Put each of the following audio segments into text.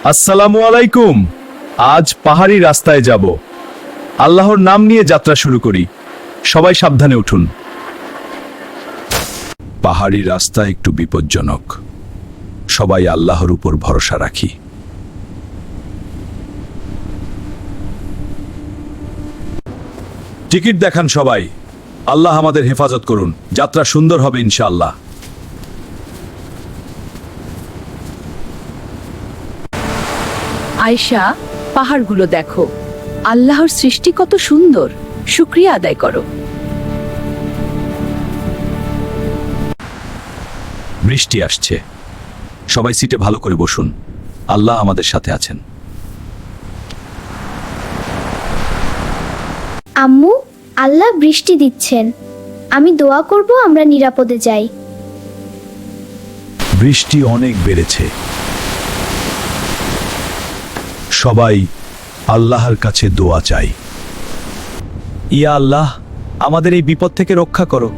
আসসালামু আলাইকুম। আজ পাহাড়ি রাস্তায় যাব। আল্লাহর নাম নিয়ে যাত্রা শুরু করি। সবাই সাবধানে উঠুন। পাহাড়ি রাস্তা একটু বিপজ্জনক। সবাই আল্লাহর উপর ভরসা রাখি। টিকিট দেখান সবাই। আল্লাহ আমাদের হেফাজত করুন। যাত্রা সুন্দর হবে ইনশাআল্লাহ। আয়েশা, পাহাড়গুলো দেখো। আল্লাহর সৃষ্টি কত সুন্দর। শুকরিয়া আদায় করো। বৃষ্টি আসছে। সবাই সিটে ভালো করে বসুন। আল্লাহ আমাদের সাথে আছেন। আম্মু, আল্লাহ বৃষ্টি দিচ্ছেন। আমি দোয়া করব আমরা নিরাপদে যাই। বৃষ্টি অনেক বেড়েছে। সবাই আল্লাহর কাছে দোয়া চাই। ইয়া আল্লাহ, আমাদের এই বিপদ থেকে রক্ষা করো।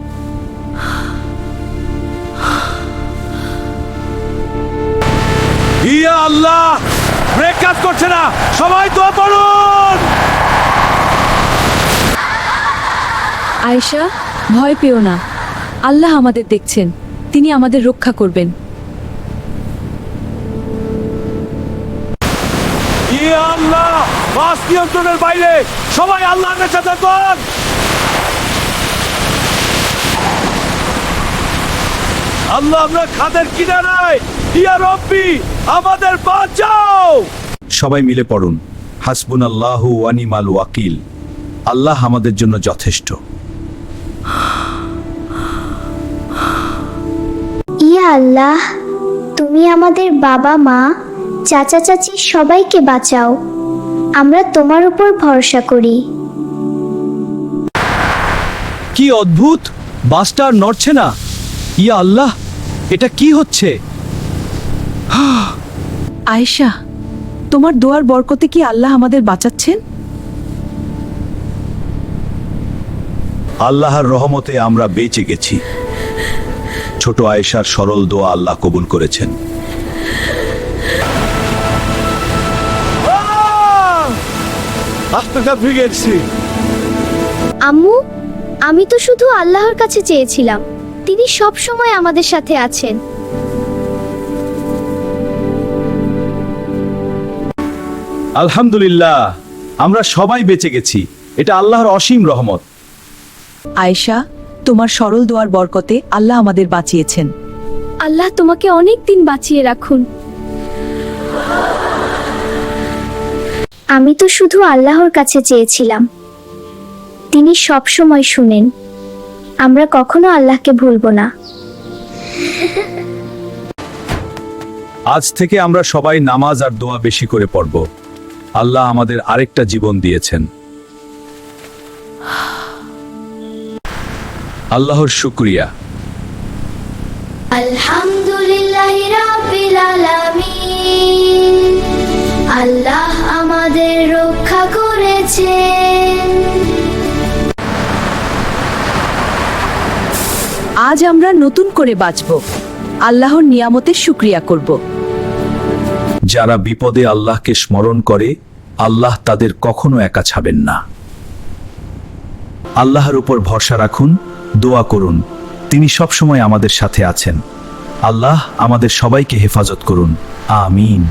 ইয়া আল্লাহ, ব্রেক কাজ করছে না। সবাই দোয়া করুন। আয়েশা, ভয় পেও না। আল্লাহ আমাদের দেখছেন। তিনি আমাদের রক্ষা করবেন। ইয়া আল্লাহ, বাস নিয়ন্ত্রণের বাইরে। সবাই আল্লাহর কাছে থাকুন। আল্লাহ, আমরা খাদের কিনারায়। ইয়া রব্বি, আমাদের বাঁচাও। সবাই মিলে পড়ুন। হাসবুনাল্লাহু ওয়া নি'মাল ওয়াকিল। আল্লাহ আমাদের জন্য যথেষ্ট। ইয়া আল্লাহ, তুমি আমাদের বাবা মা চাচা চাচি সবাইকে বাঁচাও। আমরা তোমার উপর ভরসা করি। কি অদ্ভুত, বাসটা আর নড়ছে না। ইয়া আল্লাহ, এটা কি হচ্ছে? আয়েশা, তোমার দোয়ার বরকতে কি আল্লাহ আমাদের বাঁচাচ্ছেন? আল্লাহর রহমতে আমরা বেঁচে গেছি। ছোট আয়েশার সরল দোয়া আল্লাহ কবুল করেছেন। আম্মু, আমি তো শুধু আল্লাহর কাছে চেয়েছিলাম। তিনি সব সময় আমাদের সাথে আছেন। আলহামদুলিল্লাহ, আমরা সবাই বেঁচে গেছি। এটা আল্লাহর অসীম রহমত। আয়েশা, তোমার সরল দোয়ার বরকতে আল্লাহ আমাদের বাঁচিয়েছেন। আল্লাহ তোমাকে অনেক দিন বাঁচিয়ে রাখুন। আমি তো শুধু আল্লাহর কাছে চেয়েছিলাম। তিনি সব সময় শুনেন। আমরা কখনো আল্লাহকে ভুলবো না। আজ থেকে আমরা সবাই নামাজ আর দোয়া বেশি করে পড়ব। আল্লাহ আমাদের আরেকটা জীবন দিয়েছেন। আল্লাহর শুকরিয়া। আলহামদুলিল্লাহি রাব্বিল আলামিন। আল্লাহ আমাদের রক্ষা করেছেন। আজ আমরা নতুন করে বাঁচব। আল্লাহর নিয়ামতের শুকরিয়া করব। যারা বিপদে আল্লাহকে স্মরণ করে, আল্লাহ তাদের কখনো একা ছাড়বেন না। আল্লাহর উপর ভরসা রাখুন, দোয়া করুন। তিনি সব সময় আমাদের সাথে আছেন। আল্লাহ আমাদের সবাইকে হেফাজত করুন। আমিন।